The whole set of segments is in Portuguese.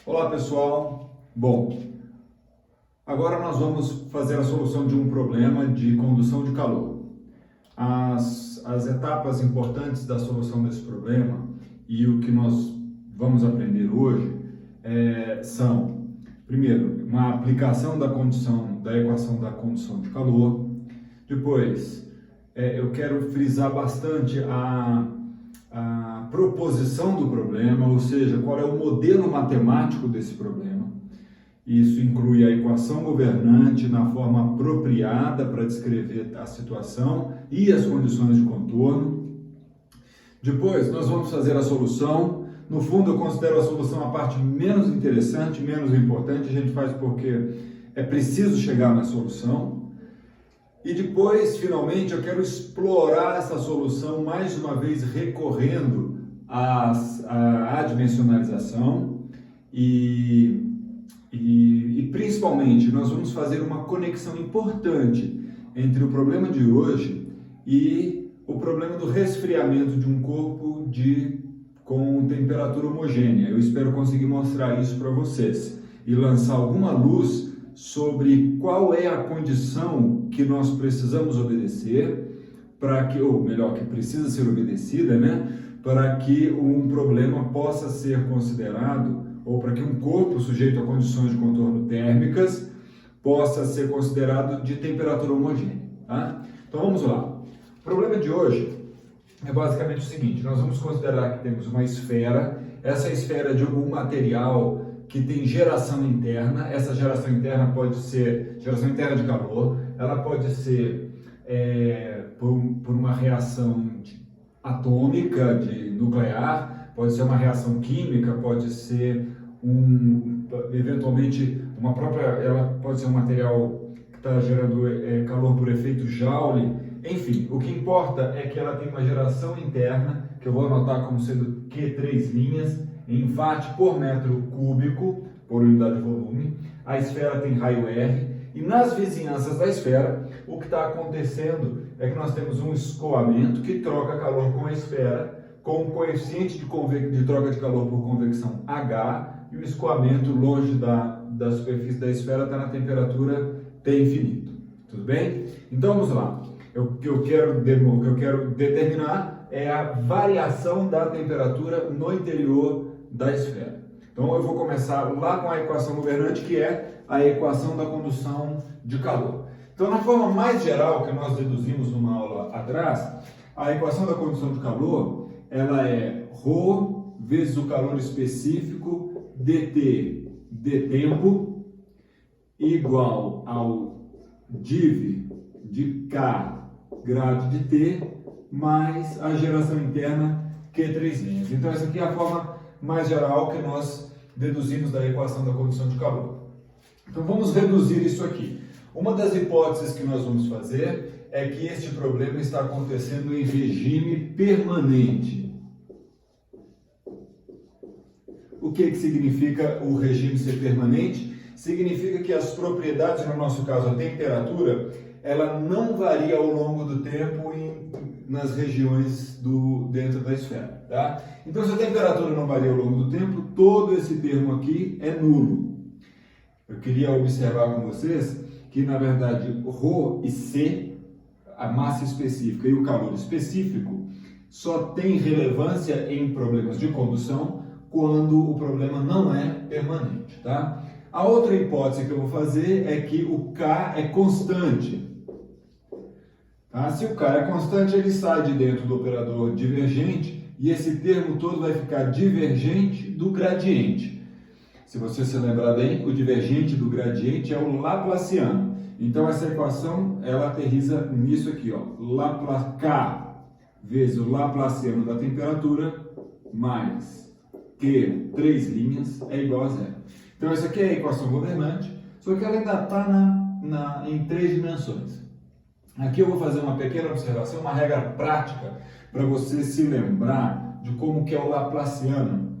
Olá pessoal, bom, agora nós vamos fazer a solução de um problema de condução de calor. As etapas importantes da solução desse problema e o que nós vamos aprender hoje são, primeiro, uma aplicação da equação da condução de calor. Depois, eu quero frisar bastante a proposição do problema, ou seja, qual é o modelo matemático desse problema. Isso inclui a equação governante na forma apropriada para descrever a situação e as condições de contorno. Depois, nós vamos fazer a solução. No fundo, eu considero a solução a parte menos interessante, menos importante. A gente faz porque é preciso chegar na solução. E depois, finalmente, eu quero explorar essa solução mais uma vez recorrendo à adimensionalização e principalmente nós vamos fazer uma conexão importante entre o problema de hoje e o problema do resfriamento de um corpo com temperatura homogênea. Eu espero conseguir mostrar isso para vocês e lançar alguma luz sobre qual é a condição que nós precisamos obedecer ou melhor, que precisa ser obedecida, para que um problema possa ser considerado, ou para que um corpo sujeito a condições de contorno térmicas possa ser considerado de temperatura homogênea, tá? Então vamos lá. O problema de hoje é basicamente o seguinte: nós vamos considerar que temos uma esfera, essa esfera de algum material que tem geração interna. Essa geração interna pode ser geração interna de calor, ela pode ser por uma reação atômica, nuclear, pode ser uma reação química, pode ser eventualmente ela pode ser um material que está gerando calor por efeito Joule. Enfim, o que importa é que ela tem uma geração interna, que eu vou anotar como sendo Q3 linhas, em watt por metro cúbico, por unidade de volume. A esfera tem raio R, e nas vizinhanças da esfera, o que está acontecendo é que nós temos um escoamento que troca calor com a esfera, com um coeficiente de troca de calor por convecção H, e o escoamento longe da superfície da esfera está na temperatura T infinito. Tudo bem? Então vamos lá. O que eu quero determinar é a variação da temperatura no interior da esfera. Então eu vou começar lá com a equação governante, que é a equação da condução de calor. Então, na forma mais geral que nós deduzimos numa aula atrás, a equação da condução de calor, ela é ρ vezes o calor específico dt de tempo igual ao div de K grade de T mais a geração interna Q3 linhas. Então, essa aqui é a forma mais geral que nós deduzimos da equação da condução de calor. Então, vamos reduzir isso aqui. Uma das hipóteses que nós vamos fazer é que este problema está acontecendo em regime permanente. O que significa o regime ser permanente? Significa que as propriedades, no nosso caso a temperatura, ela não varia ao longo do tempo nas regiões dentro da esfera, tá? Então, se a temperatura não varia ao longo do tempo, todo esse termo aqui é nulo. Eu queria observar com vocês que, na verdade, ρ e C, a massa específica e o calor específico, só tem relevância em problemas de condução quando o problema não é permanente, tá? A outra hipótese que eu vou fazer é que o K é constante. Tá? Se o K é constante, ele sai de dentro do operador divergente e esse termo todo vai ficar divergente do gradiente. Se você se lembrar bem, o divergente do gradiente é o laplaciano. Então, essa equação, ela aterriza nisso aqui, ó. K vezes o laplaciano da temperatura mais Q, 3 linhas, é igual a zero. Então, essa aqui é a equação governante, só que ela ainda está em 3 dimensões. Aqui eu vou fazer uma pequena observação, uma regra prática, para você se lembrar de como que é o laplaciano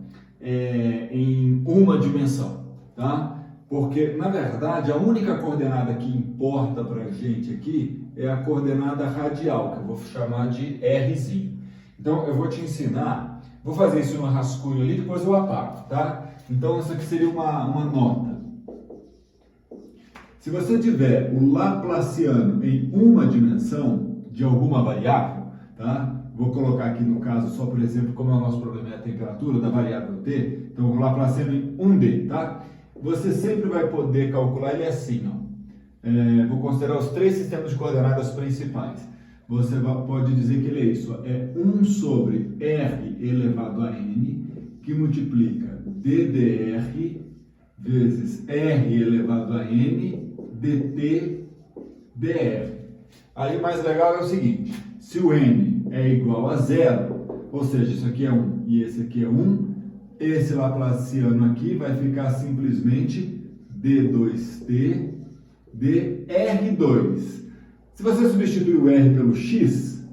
em uma dimensão, tá? Porque, na verdade, a única coordenada que importa para a gente aqui é a coordenada radial, que eu vou chamar de Rzinho. Então, eu vou te ensinar Vou fazer isso no rascunho ali, depois eu apago, tá? Então, isso aqui seria uma nota. Se você tiver o Laplaciano em uma dimensão de alguma variável, tá? Vou colocar aqui no caso, só por exemplo, como é o nosso problema é a temperatura da variável t, então o Laplaciano em 1D, tá? Você sempre vai poder calcular ele assim, ó. Vou considerar os três sistemas de coordenadas principais. Você pode dizer que ele é isso, é 1 sobre r elevado a n, que multiplica ddr vezes r elevado a n dt dr. Aí o mais legal é o seguinte, se o n é igual a zero, ou seja, isso aqui é 1 e esse aqui é 1, esse Laplaciano aqui vai ficar simplesmente d2t dr2. Se você substituir o r pelo x,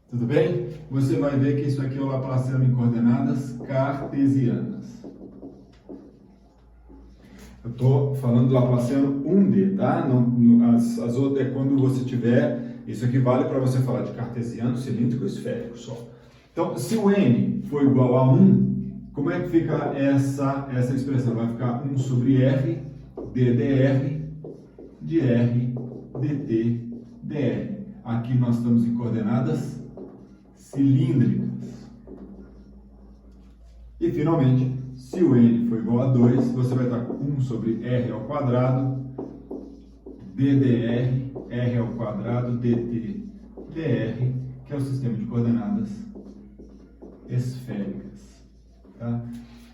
tudo bem? Você vai ver que isso aqui é o Laplaciano em coordenadas cartesianas. Eu estou falando do Laplaciano 1D, tá? As outras é quando você tiver... Isso aqui vale para você falar de cartesiano, cilíndrico ou esférico só. Então, se o n for igual a 1, como é que fica essa expressão? Vai ficar 1 sobre r ddr de r dt dr. Aqui nós estamos em coordenadas cilíndricas. E finalmente, se o n for igual a 2, você vai estar com 1 sobre r ao quadrado ddr r ao quadrado dt dr, que é o sistema de coordenadas esféricas. Tá?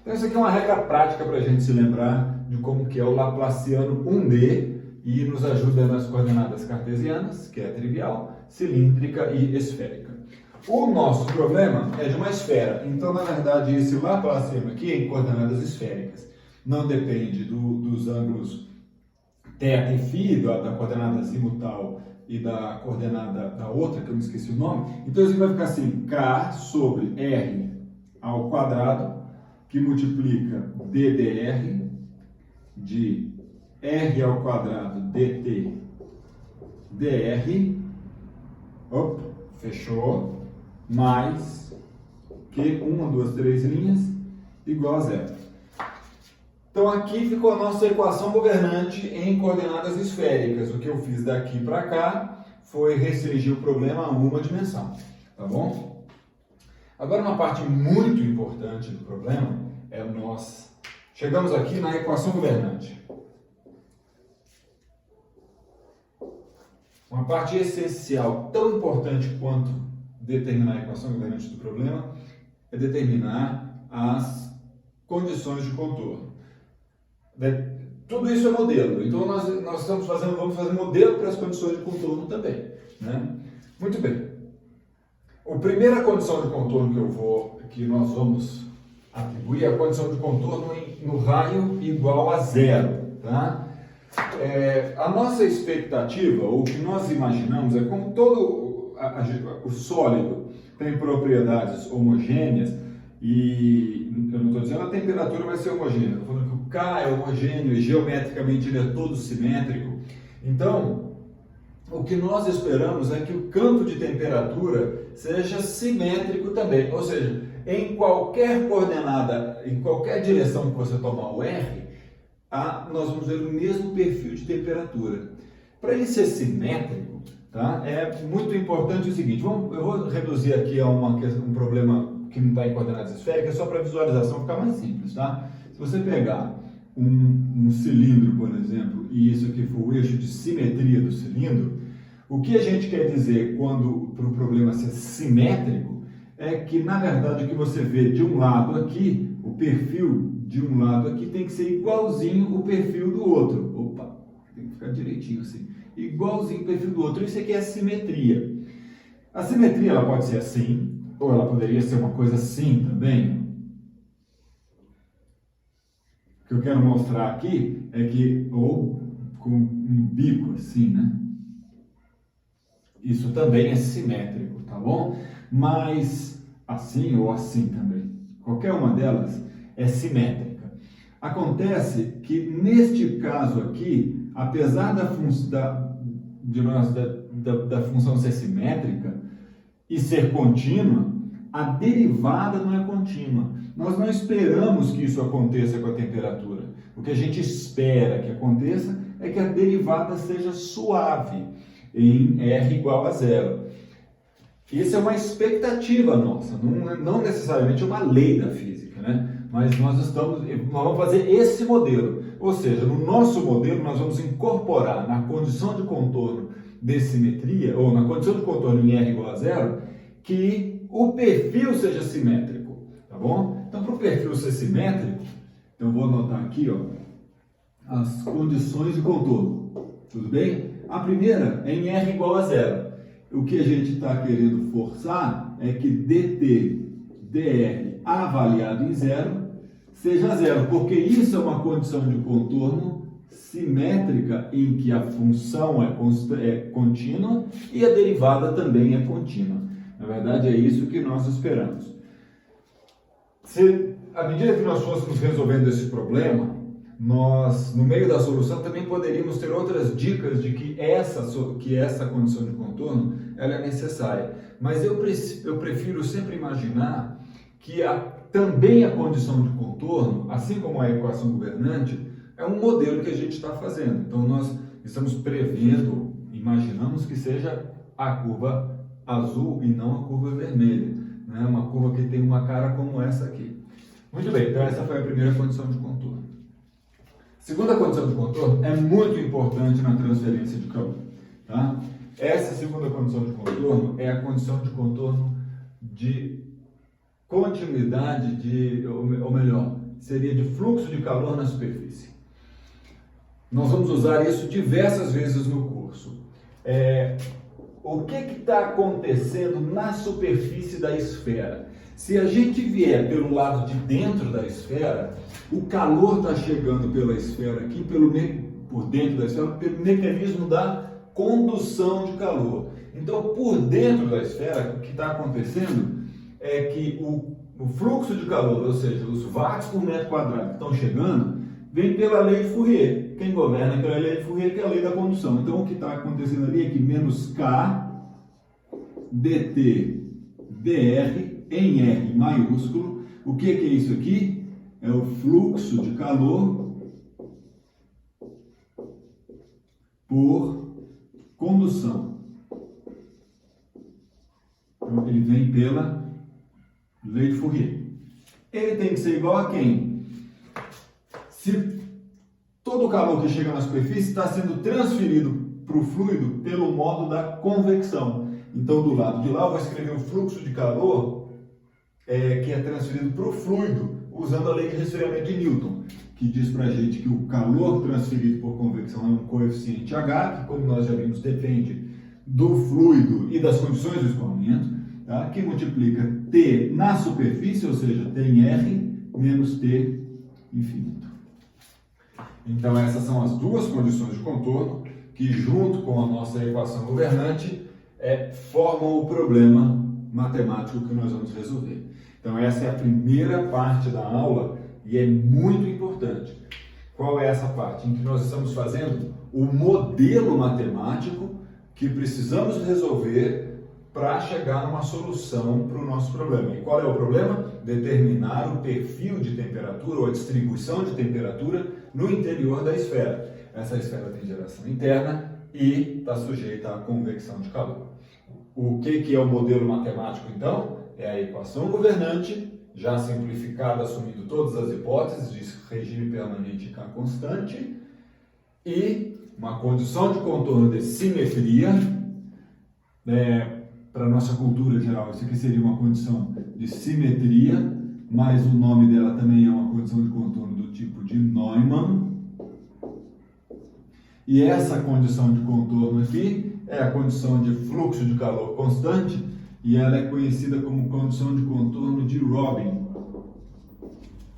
Então, isso aqui é uma regra prática para a gente se lembrar de como que é o Laplaciano 1D e nos ajuda nas coordenadas cartesianas, que é trivial, cilíndrica e esférica. O nosso problema é de uma esfera, então, na verdade, esse Laplaciano aqui é em coordenadas esféricas. Não depende dos ângulos θ e φ, da coordenada azimutal e da coordenada da outra, que eu me esqueci o nome. Então, isso vai ficar assim, k sobre r ao quadrado, que multiplica ddr de r ao quadrado dt dr, fechou, mais que 1, 2, 3 linhas, igual a zero. Então aqui ficou a nossa equação governante em coordenadas esféricas. O que eu fiz daqui para cá foi restringir o problema a uma dimensão, tá bom? Agora uma parte muito importante do problema é nós chegamos aqui na equação governante. Uma parte essencial, tão importante quanto determinar a equação governante do problema, é determinar as condições de contorno. Tudo isso é modelo, então nós vamos fazer modelo para as condições de contorno também. Né? Muito bem. A primeira condição de contorno que nós vamos atribuir é a condição de contorno no raio igual a zero. Tá? A nossa expectativa, ou o que nós imaginamos, é como todo o sólido tem propriedades homogêneas, e eu não estou dizendo que a temperatura vai ser homogênea, estou falando que o K é homogêneo e geometricamente ele é todo simétrico. Então, o que nós esperamos é que o campo de temperatura seja simétrico também, ou seja, em qualquer coordenada, em qualquer direção que você tomar o R, nós vamos ver o mesmo perfil de temperatura. Para ele ser simétrico, tá, é muito importante o seguinte, eu vou reduzir aqui a um problema que não está em coordenadas esféricas, só para a visualização ficar mais simples. Tá? Se você pegar um cilindro, por exemplo, e isso aqui for o eixo de simetria do cilindro, o que a gente quer dizer quando para o problema ser simétrico é que, na verdade, o que você vê de um lado aqui, o perfil de um lado aqui tem que ser igualzinho o perfil do outro. Opa, tem que ficar direitinho assim. Igualzinho o perfil do outro. Isso aqui é a simetria. A simetria ela pode ser assim, ou ela poderia ser uma coisa assim também. O que eu quero mostrar aqui é que, ou com um bico assim, né? Isso também é simétrico, tá bom? Mas assim ou assim também. Qualquer uma delas é simétrica. Acontece que neste caso aqui, apesar da função ser simétrica e ser contínua, a derivada não é contínua. Nós não esperamos que isso aconteça com a temperatura. O que a gente espera que aconteça é que a derivada seja suave em R igual a zero. Isso é uma expectativa nossa, não necessariamente uma lei da física, né? Mas nós vamos fazer esse modelo. Ou seja, no nosso modelo nós vamos incorporar na condição de contorno de simetria, ou na condição de contorno em R igual a zero, que o perfil seja simétrico, tá bom? Então, para o perfil ser simétrico, eu vou anotar aqui, ó, as condições de contorno, tudo bem? A primeira é em R igual a zero. O que a gente está querendo forçar é que dt dr avaliado em zero seja zero, porque isso é uma condição de contorno simétrica em que a função é contínua e a derivada também é contínua. Na verdade, é isso que nós esperamos. À medida que nós fôssemos resolvendo esse problema, nós, no meio da solução, também poderíamos ter outras dicas de que essa condição de contorno ela é necessária. Mas eu prefiro sempre imaginar que também a condição de contorno, assim como a equação governante, é um modelo que a gente está fazendo. Então, nós estamos prevendo, imaginamos que seja a curva azul e não a curva vermelha, né? Uma curva que tem uma cara como essa aqui. Muito bem, então essa foi a primeira condição de contorno. Segunda condição de contorno é muito importante na transferência de calor, tá? Essa segunda condição de contorno é a condição de contorno de continuidade ou melhor, seria de fluxo de calor na superfície. Nós vamos usar isso diversas vezes no curso. O que está acontecendo na superfície da esfera? Se a gente vier pelo lado de dentro da esfera, o calor está chegando pela esfera aqui, por dentro da esfera, pelo mecanismo da condução de calor. Então, por dentro da esfera, o que está acontecendo é que o fluxo de calor, ou seja, os watts por metro quadrado que estão chegando, vem pela lei de Fourier. Quem governa pela lei de Fourier, que é a lei da condução. Então, o que está acontecendo ali é que menos K dt dr em R maiúsculo. O que é isso aqui? É o fluxo de calor por condução. Então, ele vem pela lei de Fourier. Ele tem que ser igual a quem? Se todo o calor que chega na superfície está sendo transferido para o fluido pelo modo da convecção. Então, do lado de lá, eu vou escrever o fluxo de calor que é transferido para o fluido, usando a lei de resfriamento de Newton, que diz para a gente que o calor transferido por convecção é um coeficiente H, que, como nós já vimos, depende do fluido e das condições do escoamento, tá? Que multiplica T na superfície, ou seja, T em R, menos T infinito. Então, essas são as duas condições de contorno que, junto com a nossa equação governante, formam o problema matemático que nós vamos resolver. Então, essa é a primeira parte da aula e é muito importante. Qual é essa parte? Em que nós estamos fazendo o modelo matemático que precisamos resolver para chegar numa solução para o nosso problema. E qual é o problema? Determinar o perfil de temperatura ou a distribuição de temperatura no interior da esfera. Essa esfera tem geração interna e está sujeita à convecção de calor. O que é o modelo matemático, então? É a equação governante, já simplificada, assumindo todas as hipóteses de regime permanente K constante, e uma condição de contorno de simetria. Para a nossa cultura geral, isso aqui seria uma condição de simetria, mas o nome dela também é uma condição de contorno do tipo de Neumann. E essa condição de contorno aqui é a condição de fluxo de calor constante e ela é conhecida como condição de contorno de Robin.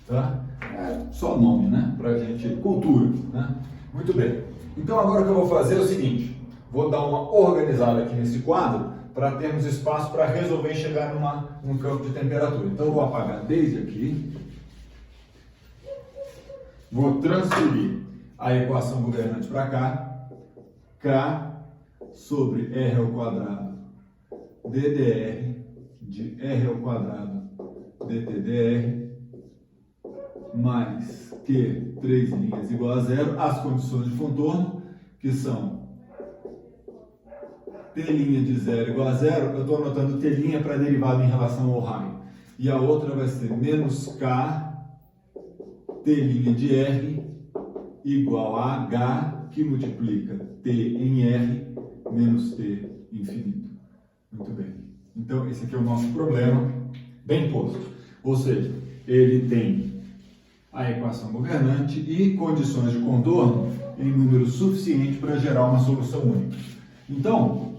Tá? É só nome, né? Pra gente, cultura, né? Muito bem. Então agora o que eu vou fazer é o seguinte, vou dar uma organizada aqui nesse quadro para termos espaço para resolver e chegar num campo de temperatura. Então eu vou apagar desde aqui, vou transferir a equação governante para cá, K sobre R ao quadrado ddr de R ao quadrado dTdr mais Q 3 linhas igual a zero, as condições de contorno, que são T' de zero igual a zero, eu estou anotando T' para derivada em relação ao raio. E a outra vai ser menos K T' de R igual a H, que multiplica T em R menos T infinito. Muito bem. Então, esse aqui é o nosso problema bem posto. Ou seja, ele tem a equação governante e condições de contorno em número suficiente para gerar uma solução única. Então,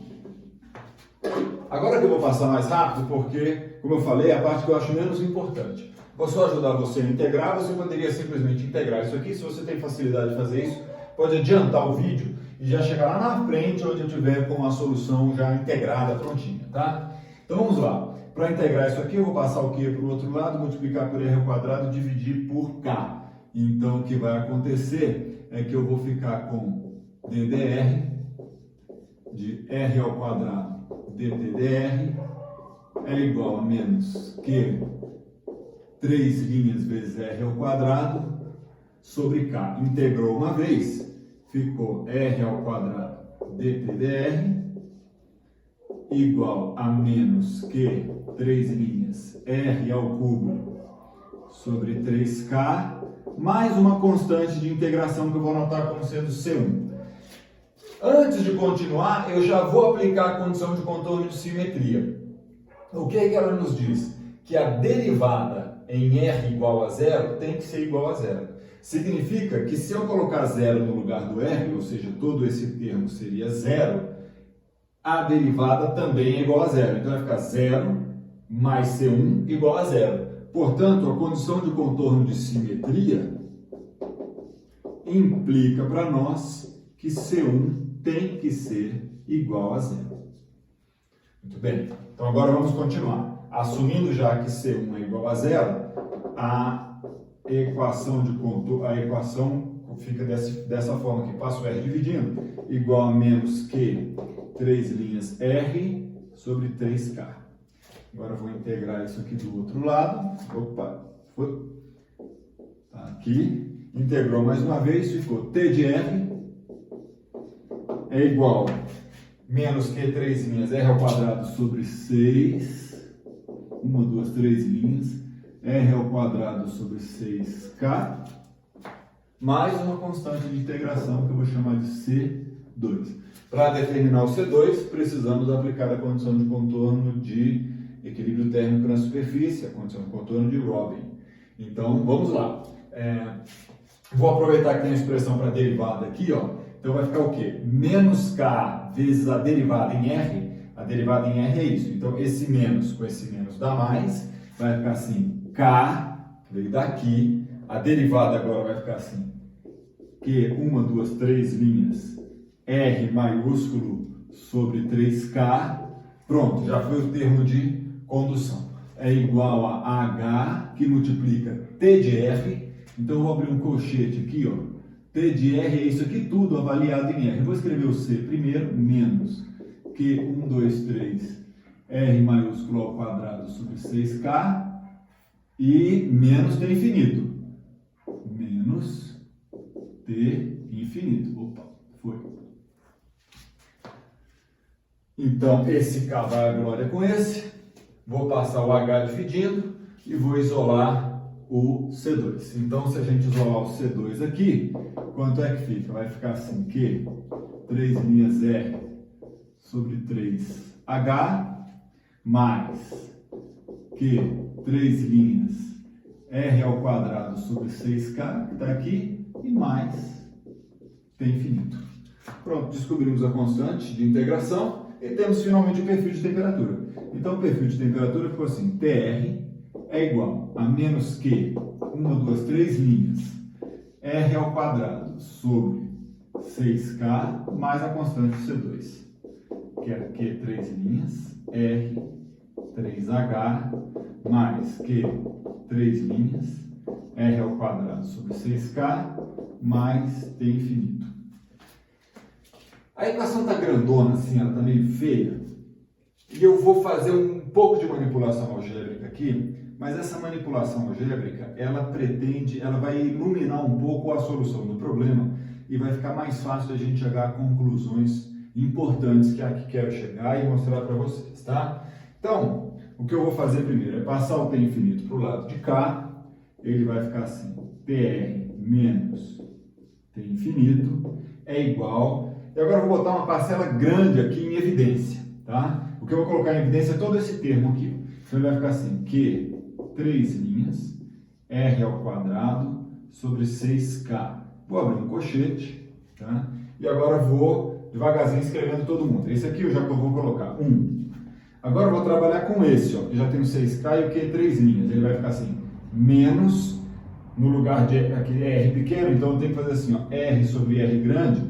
agora que eu vou passar mais rápido, porque, como eu falei, é a parte que eu acho menos importante. Vou só ajudar você a integrar, você poderia simplesmente integrar isso aqui. Se você tem facilidade de fazer isso, pode adiantar o vídeo e já chegar lá na frente, onde eu tiver com a solução já integrada, prontinha, tá? Então vamos lá. Para integrar isso aqui, eu vou passar o Q para o outro lado, multiplicar por R ao quadrado e dividir por K. Então, o que vai acontecer é que eu vou ficar com ddr de R ao quadrado dTdr é igual a menos Q 3 linhas vezes R ao quadrado sobre K. Integrou uma vez, ficou R ao quadrado dTdr igual a menos Q 3 linhas R ao cubo sobre 3K, mais uma constante de integração que eu vou anotar como sendo C1. Antes de continuar, eu já vou aplicar a condição de contorno de simetria. O que é que ela nos diz? Que a derivada em R igual a zero tem que ser igual a zero. Significa que se eu colocar zero no lugar do R, ou seja, todo esse termo seria zero, a derivada também é igual a zero. Então vai ficar zero mais C1 igual a zero. Portanto, a condição de contorno de simetria implica para nós que C1 tem que ser igual a zero. Muito bem. Então agora vamos continuar. Assumindo já que C1 é igual a zero, a equação de contorno, a equação fica dessa forma aqui, passo R dividindo, igual a menos Q 3 linhas R sobre 3K. Agora eu vou integrar isso aqui do outro lado. Opa, foi. Tá aqui. Integrou mais uma vez, ficou T de R é igual a menos Q 3 linhas R ao quadrado sobre 6. 1, 2, 3 linhas. R ao quadrado sobre 6K. Mais uma constante de integração que eu vou chamar de C2. Para determinar o C2, precisamos aplicar a condição de contorno de equilíbrio térmico na superfície, a condição de contorno de Robin. Então, vamos lá. Vou aproveitar que tem a expressão para derivada aqui, ó. Então vai ficar o quê? Menos K vezes a derivada em R. A derivada em R é isso. Então, esse menos com esse menos dá mais. Vai ficar assim, K, veio daqui. A derivada agora vai ficar assim, Q, 1, 2, 3 linhas, R maiúsculo sobre 3K. Pronto, já foi o termo de condução. É igual a H, que multiplica T de R. Então, eu vou abrir um colchete aqui, ó. T de R é isso aqui tudo avaliado em R. Eu vou escrever o C primeiro, menos Q, 1, 2, 3, R maiúsculo ao quadrado sobre 6K. E menos T infinito. Menos T infinito. Opa, foi. Então, esse K vai à glória com esse. Vou passar o H dividindo e vou isolar o C2. Então, se a gente isolar o C2 aqui, quanto é que fica? Vai ficar assim, Q, 3 linhas R sobre 3H, mais Q, 3 linhas R ao quadrado sobre 6K, que está aqui, e mais T infinito. Pronto, descobrimos a constante de integração e temos finalmente o perfil de temperatura. Então, o perfil de temperatura ficou assim, TR é igual a menos Q, 1, 2, 3 linhas, R ao quadrado sobre 6K, mais a constante C2, que é Q, 3 linhas, R, 3H, mais Q, 3 linhas, R ao quadrado sobre 6K, mais T infinito. A equação está grandona assim, ela está meio feia, e eu vou fazer um pouco de manipulação algébrica aqui mas essa manipulação algébrica, ela vai iluminar um pouco a solução do problema e vai ficar mais fácil a gente chegar a conclusões importantes que aqui quero chegar e mostrar para vocês, tá? Então, o que eu vou fazer primeiro é passar o t infinito para o lado de cá, ele vai ficar assim, tr menos t infinito é igual, e agora eu vou botar uma parcela grande aqui em evidência, tá? O que eu vou colocar em evidência é todo esse termo aqui, então ele vai ficar assim, q, 3 linhas, r ao quadrado sobre 6k. Vou abrir um colchete, tá? E agora vou devagarzinho escrevendo todo mundo. Esse aqui eu já vou colocar 1. Agora eu vou trabalhar com esse, ó, que já tem o 6k e o q 3 linhas. Ele vai ficar assim, menos, no lugar de aqui é r pequeno, então eu tenho que fazer assim, ó, r sobre r grande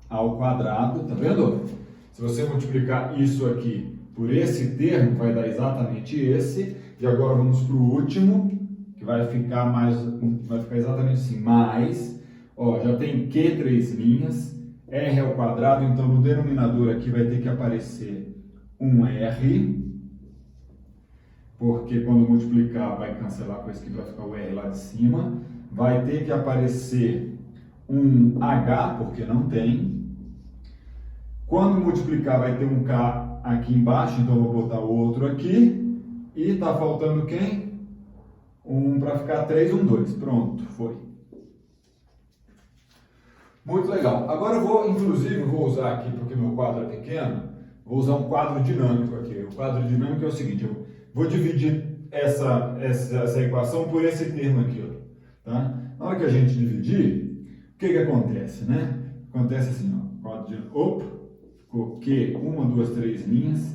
ao quadrado, tá vendo? Se você multiplicar isso aqui por esse termo, vai dar exatamente esse. E agora vamos para o último, que vai ficar exatamente assim, mais, ó, já tem q 3 linhas, r ao quadrado, então no denominador aqui vai ter que aparecer um r, porque quando multiplicar vai cancelar com esse aqui, vai ficar o r lá de cima, vai ter que aparecer um h, porque não tem, quando multiplicar vai ter um k aqui embaixo, então eu vou botar o outro aqui, e está faltando quem? 1 para ficar 3, 1, 2. Pronto, foi. Muito legal. Agora eu vou, inclusive, vou usar aqui, porque meu quadro é pequeno, vou usar um quadro dinâmico aqui. O quadro dinâmico é o seguinte, eu vou dividir essa equação por esse termo aqui, ó, tá? Na hora que a gente dividir, o que acontece, né? Acontece assim, ó, quadro dinâmico, ficou Q, 1, 2, 3 linhas,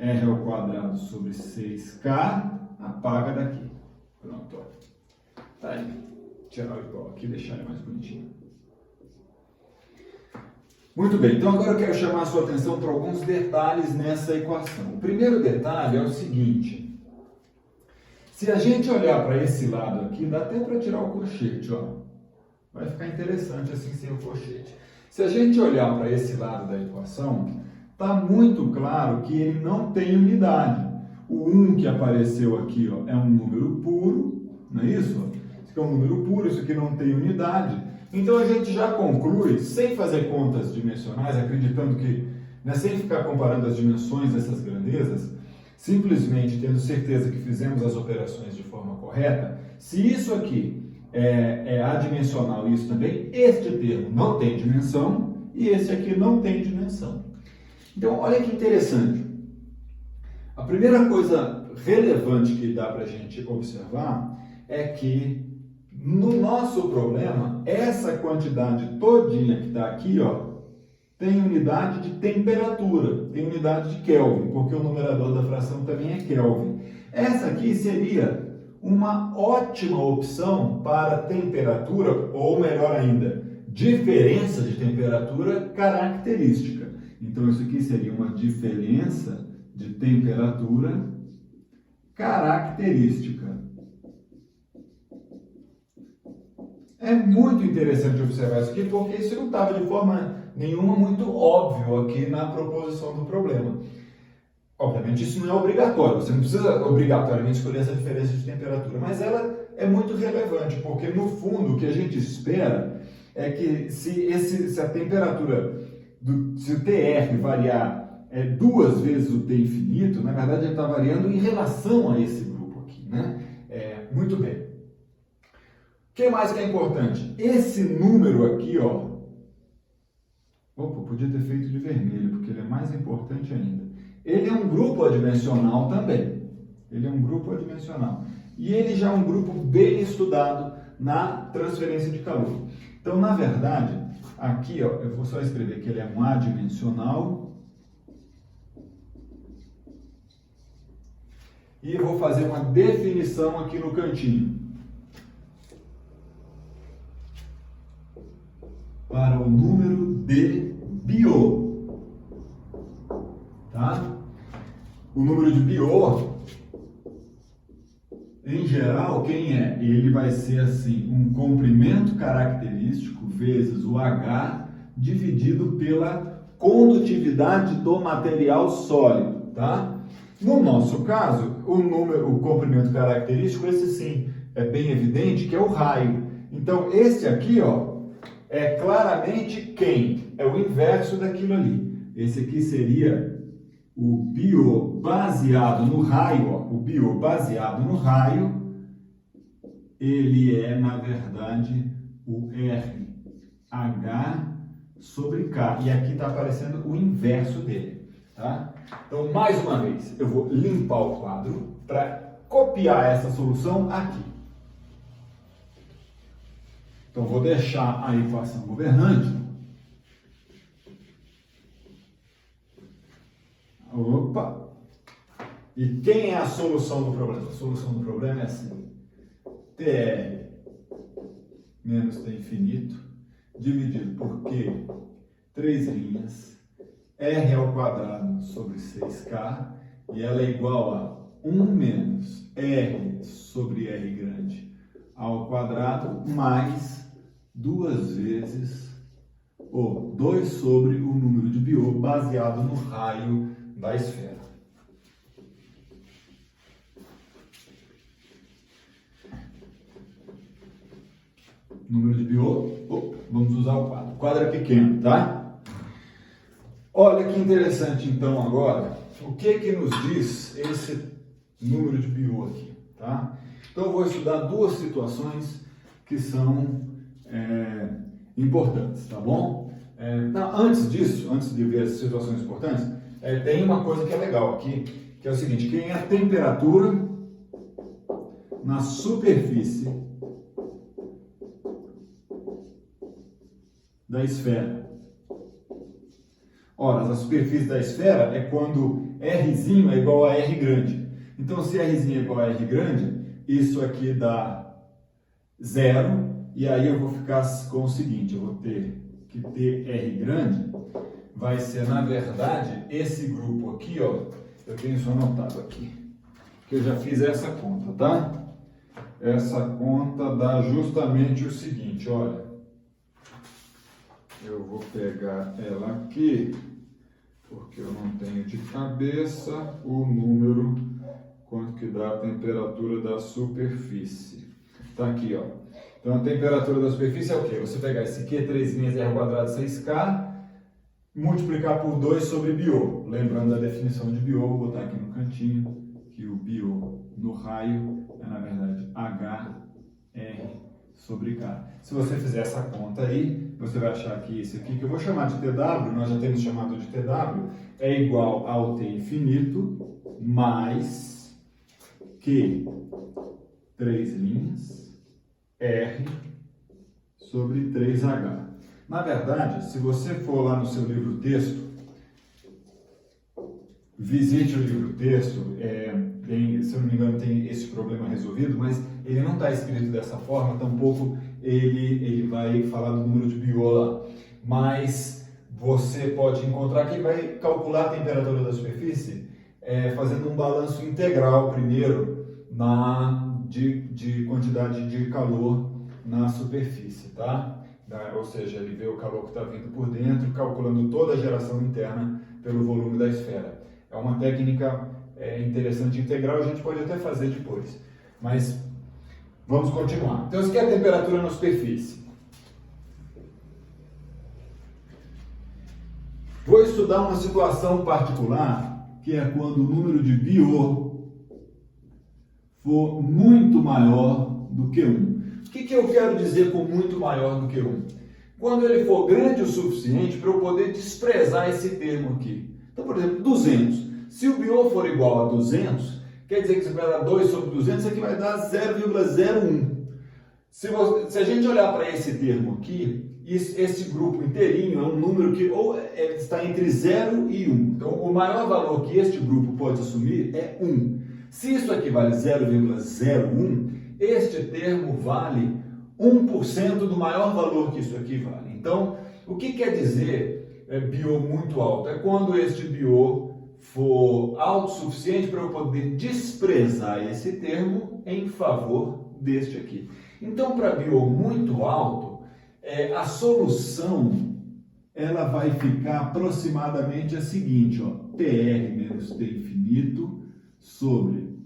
r ao quadrado sobre 6k, apaga daqui. Pronto, ó. Tá aí. Tirar o igual aqui e deixar ele mais bonitinho. Muito bem, então agora eu quero chamar a sua atenção para alguns detalhes nessa equação. O primeiro detalhe é o seguinte. Se a gente olhar para esse lado aqui, dá até para tirar o colchete, ó. Vai ficar interessante assim sem o colchete. Se a gente olhar para esse lado da equação, está muito claro que ele não tem unidade. O 1 que apareceu aqui, ó, é um número puro, não é isso? Isso aqui é um número puro, isso aqui não tem unidade. Então a gente já conclui, sem fazer contas dimensionais, acreditando que, né, sem ficar comparando as dimensões dessas grandezas, simplesmente tendo certeza que fizemos as operações de forma correta, se isso aqui é adimensional e isso também, este termo não tem dimensão e esse aqui não tem dimensão. Então, olha que interessante. A primeira coisa relevante que dá para a gente observar é que no nosso problema, essa quantidade todinha que está aqui, ó, tem unidade de temperatura, tem unidade de Kelvin, porque o numerador da fração também é Kelvin. Essa aqui seria uma ótima opção para temperatura, ou melhor ainda, diferença de temperatura característica. Então, isso aqui seria uma diferença de temperatura característica. É muito interessante observar isso aqui, porque isso não estava de forma nenhuma muito óbvio aqui na proposição do problema. Obviamente, isso não é obrigatório, você não precisa obrigatoriamente escolher essa diferença de temperatura, mas ela é muito relevante, porque no fundo o que a gente espera é que se a temperatura, se o TR variar duas vezes o T infinito, na verdade ele está variando em relação a esse grupo aqui, né? Muito bem. O que mais que é importante? Esse número aqui, ó. Opa, podia ter feito de vermelho, porque ele é mais importante ainda. Ele é um grupo adimensional também. Ele é um grupo adimensional. E ele já é um grupo bem estudado na transferência de calor. Então, na verdade, aqui, ó, eu vou só escrever que ele é um adimensional. E eu vou fazer uma definição aqui no cantinho. Para o número de Biot. Tá? O número de Biot, em geral, quem é? Ele vai ser assim, um comprimento característico vezes o H dividido pela condutividade do material sólido, tá? No nosso caso, o número, o comprimento característico, esse sim é bem evidente, que é o raio. Então, esse aqui, ó, é claramente quem? É o inverso daquilo ali. Esse aqui seria o BO baseado no raio, ó, o BO baseado no raio, ele é, na verdade, o RH sobre K. E aqui está aparecendo o inverso dele, tá? Então, mais uma vez, eu vou limpar o quadro para copiar essa solução aqui. Então, vou deixar a equação governante. Opa! E quem é a solução do problema? A solução do problema é assim. TR menos T infinito, dividido por Q, 3 linhas, R ao quadrado sobre 6K, e ela é igual a 1 menos R sobre R grande ao quadrado, mais 2 vezes, ou 2 sobre o número de Biot baseado no raio da esfera. Número de Biot, vamos usar o quadro. O quadro é pequeno, tá? Olha que interessante, então, agora, o que nos diz esse número de Biot aqui, tá? Então, eu vou estudar duas situações que são importantes, tá bom? Antes disso, antes de ver as situações importantes, tem uma coisa que é legal aqui, que é o seguinte, quem é a temperatura na superfície da esfera. Ora, a superfície da esfera é quando Rzinho é igual a R grande. Então, se Rzinho é igual a R grande, isso aqui dá 0, e aí eu vou ficar com o seguinte, eu vou ter que ter R grande, vai ser, na verdade, esse grupo aqui, ó, eu tenho isso anotado aqui, que eu já fiz essa conta, tá? Essa conta dá justamente o seguinte, olha, eu vou pegar ela aqui, porque eu não tenho de cabeça o número, quanto que dá a temperatura da superfície. Tá aqui, ó. Então, a temperatura da superfície é o quê? Você pegar esse aqui, 3 linhas R quadrado 6K, multiplicar por 2 sobre Biot. Lembrando da definição de Biot, vou botar aqui no cantinho, que o Biot no raio é, na verdade, HR sobre K. Se você fizer essa conta aí, você vai achar que esse aqui, que eu vou chamar de TW, nós já temos chamado de TW, é igual ao T infinito mais Q, 3 linhas, R sobre 3H. Na verdade, se você for lá no seu livro texto, visite o livro texto, se eu não me engano tem esse problema resolvido, mas ele não está escrito dessa forma, tampouco ele vai falar do número de Biot lá. Mas você pode encontrar que ele vai calcular a temperatura da superfície fazendo um balanço integral primeiro de quantidade de calor na superfície, tá? Ou seja, ele vê o calor que está vindo por dentro, calculando toda a geração interna pelo volume da esfera. É uma técnica interessante integral, a gente pode até fazer depois. Mas vamos continuar. Então, isso aqui é a temperatura na superfície. Vou estudar uma situação particular, que é quando o número de Biot for muito maior do que 1. O que eu quero dizer com muito maior do que 1? Quando ele for grande o suficiente para eu poder desprezar esse termo aqui. Então, por exemplo, 200. Se o Biot for igual a 200, quer dizer que você vai dar 2 sobre 200, isso aqui vai dar 0,01. Se a gente olhar para esse termo aqui, esse grupo inteirinho é um número que ou está entre 0 e 1. Então, o maior valor que este grupo pode assumir é 1. Se isso aqui vale 0,01, este termo vale 1% do maior valor que isso aqui vale. Então, o que quer dizer Biot muito alto? É quando este Biot for alto o suficiente para eu poder desprezar esse termo em favor deste aqui. Então, para Biot muito alto, a solução ela vai ficar aproximadamente a seguinte, ó, TR menos T infinito sobre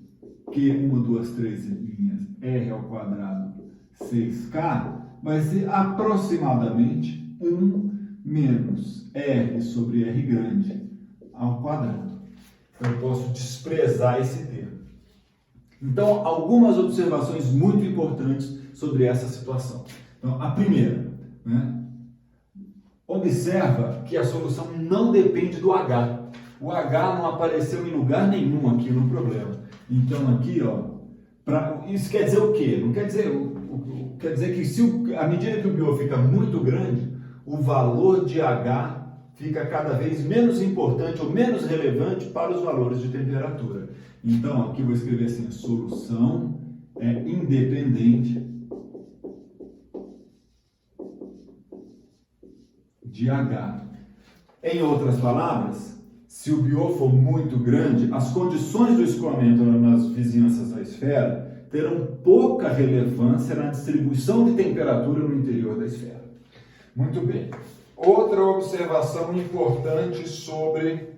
Q1, 2, 3 linhas R ao quadrado 6K vai ser aproximadamente 1 menos R sobre R grande ao quadrado. Então, eu posso desprezar esse termo. Então, algumas observações muito importantes sobre essa situação. Então, a primeira, né? Observa que a solução não depende do H. O H não apareceu em lugar nenhum aqui no problema. Então, aqui, ó, isso quer dizer o quê? Não quer dizer... Quer dizer que à medida que o BO fica muito grande, o valor de H fica cada vez menos importante ou menos relevante para os valores de temperatura. Então, aqui vou escrever assim, a solução é independente de H. Em outras palavras, se o BO for muito grande, as condições do escoamento nas vizinhanças da esfera terão pouca relevância na distribuição de temperatura no interior da esfera. Muito bem. Outra observação importante sobre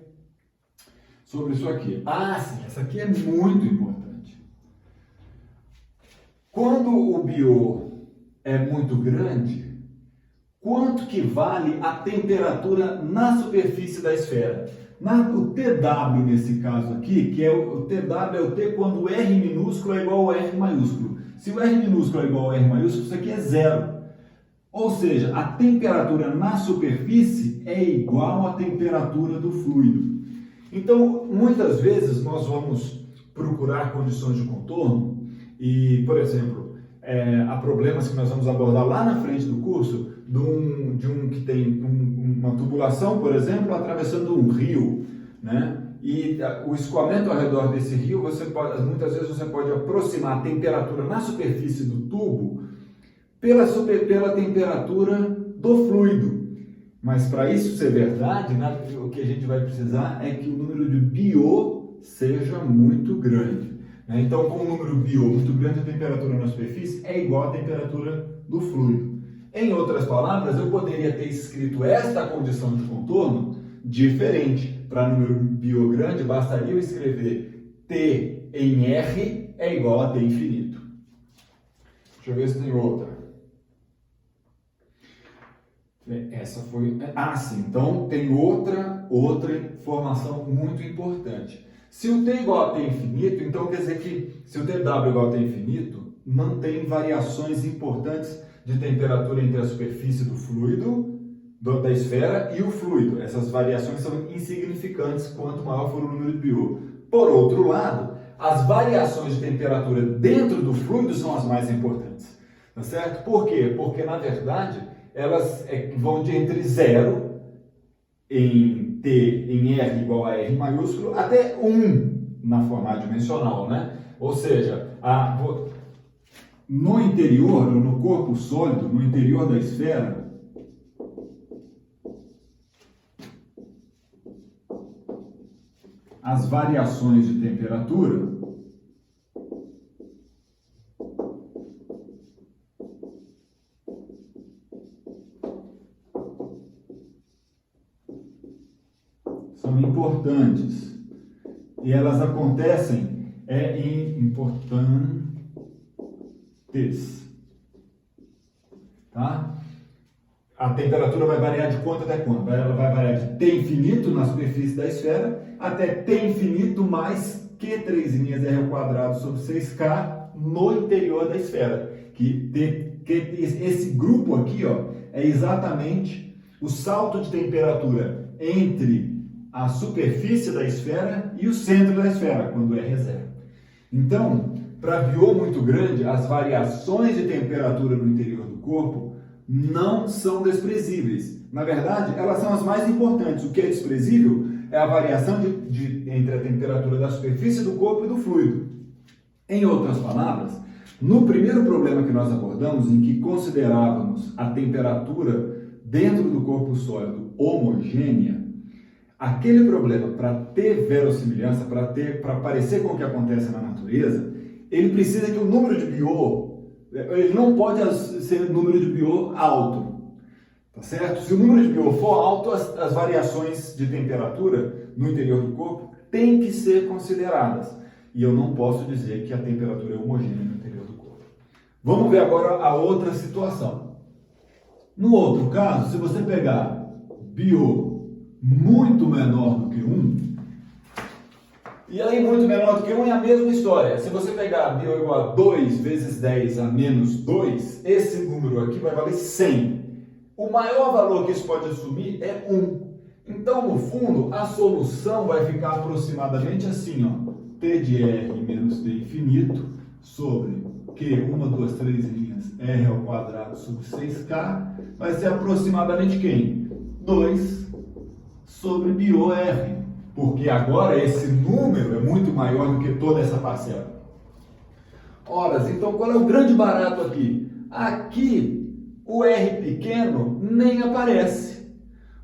isso aqui. Ah, sim, essa aqui é muito importante. Quando o BO é muito grande, quanto que vale a temperatura na superfície da esfera? O TW nesse caso aqui, que é o TW é o T quando o R minúsculo é igual ao R maiúsculo. Se o R minúsculo é igual ao R maiúsculo, isso aqui é zero. Ou seja, a temperatura na superfície é igual à temperatura do fluido. Então, muitas vezes nós vamos procurar condições de contorno e, por exemplo, há problemas que nós vamos abordar lá na frente do curso de um que tem uma tubulação, por exemplo, atravessando um rio, né? E o escoamento ao redor desse rio, muitas vezes você pode aproximar a temperatura na superfície do tubo pela temperatura do fluido. Mas para isso ser verdade, né, o que a gente vai precisar é que o número de BO seja muito grande. Né? Então, com o número BO muito grande, a temperatura na superfície é igual à temperatura do fluido. Em outras palavras, eu poderia ter escrito esta condição de contorno diferente. Para número BO grande, bastaria eu escrever T em R é igual a T infinito. Deixa eu ver se tem outra. Essa foi... Ah, sim. Então, tem outra informação muito importante. Se o T é igual a T infinito, então quer dizer que se o TW é igual a T infinito, não tem variações importantes de temperatura entre a superfície do fluido, da esfera e o fluido. Essas variações são insignificantes quanto maior for o número de BO. Por outro lado, as variações de temperatura dentro do fluido são as mais importantes. Tá certo? Por quê? Porque, na verdade, elas vão de entre 0 em T em R igual a R maiúsculo até 1 na forma dimensional, né? Ou seja, no interior, no corpo sólido, no interior da esfera, as variações de temperatura são importantes e elas acontecem importantes, tá? A temperatura vai variar de quanto até quanto? Ela vai variar de T infinito na superfície da esfera até T infinito mais Q3 linhas R ao quadrado sobre 6K no interior da esfera. Que esse grupo aqui, ó, é exatamente o salto de temperatura entre a superfície da esfera e o centro da esfera, quando R é zero. Então, para BO muito grande, as variações de temperatura no interior do corpo não são desprezíveis. Na verdade, elas são as mais importantes. O que é desprezível é a variação entre a temperatura da superfície do corpo e do fluido. Em outras palavras, no primeiro problema que nós abordamos, em que considerávamos a temperatura dentro do corpo sólido homogênea, aquele problema, para ter verossimilhança, para parecer com o que acontece na natureza, ele precisa que o número de BO, ele não pode ser número de BO alto. Tá certo? Se o número de BO for alto, as variações de temperatura no interior do corpo têm que ser consideradas. e eu não posso dizer que a temperatura é homogênea no interior do corpo. Vamos ver agora a outra situação. No outro caso, se você pegar BO muito menor do que 1, e aí muito menor do que 1 é a mesma história. Se você pegar BO igual a 2 vezes 10 a menos 2, esse número aqui vai valer 100. O maior valor que isso pode assumir é 1. Então, no fundo, a solução vai ficar aproximadamente assim, ó. T de R menos T infinito sobre Q, 1, 2, 3 linhas, R ao quadrado sobre 6K, vai ser aproximadamente quem? 2 sobre BOR, porque agora esse número é muito maior do que toda essa parcela. Ora, então qual é o grande barato aqui? Aqui o R pequeno nem aparece.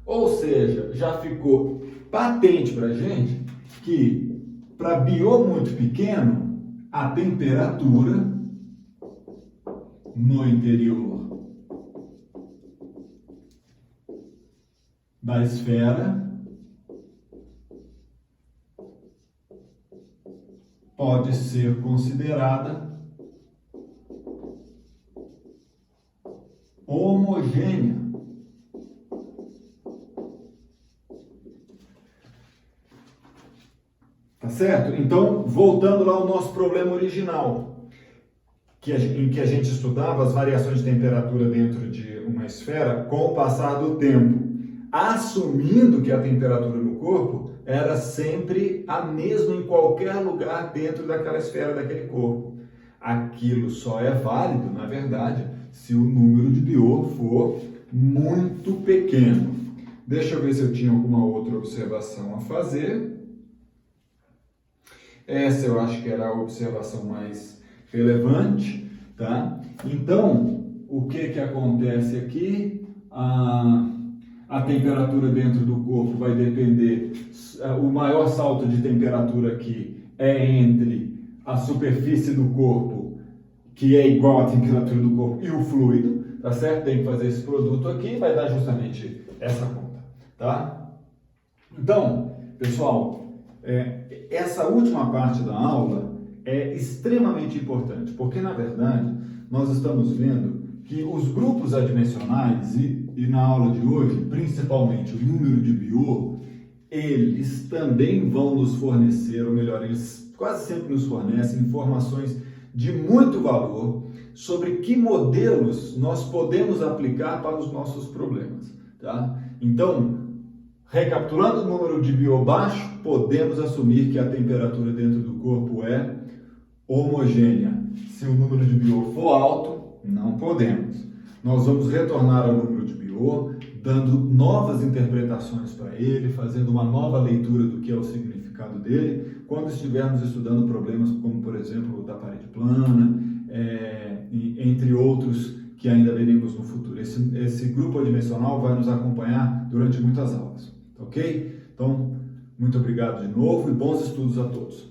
Ou seja, já ficou patente para a gente que para BO muito pequeno, a temperatura no interior da esfera pode ser considerada homogênea. Tá certo? Então, voltando lá ao nosso problema original, em que a gente estudava as variações de temperatura dentro de uma esfera com o passar do tempo, assumindo que a temperatura no corpo era sempre a mesma em qualquer lugar dentro daquela esfera, daquele corpo. Aquilo só é válido, na verdade, se o número de BO for muito pequeno. Deixa eu ver se eu tinha alguma outra observação a fazer. Essa eu acho que era a observação mais relevante, tá? Então, o que acontece aqui? A temperatura dentro do corpo vai depender, o maior salto de temperatura aqui é entre a superfície do corpo, que é igual à temperatura do corpo, e o fluido, tá certo? Tem que fazer esse produto aqui, vai dar justamente essa conta, tá? Então, pessoal, essa última parte da aula é extremamente importante, porque na verdade nós estamos vendo que os grupos adimensionais e na aula de hoje, principalmente o número de BO, eles também vão nos fornecer, ou melhor, eles quase sempre nos fornecem informações de muito valor sobre que modelos nós podemos aplicar para os nossos problemas, tá? Então, recapitulando o número de BO baixo, podemos assumir que a temperatura dentro do corpo é homogênea. Se o número de BO for alto, não podemos. Nós vamos retornar ao número de BO, dando novas interpretações para ele, fazendo uma nova leitura do que é o significado dele, quando estivermos estudando problemas como, por exemplo, o da parede plana, entre outros que ainda veremos no futuro. Esse grupo adimensional vai nos acompanhar durante muitas aulas, ok? Então, muito obrigado de novo e bons estudos a todos.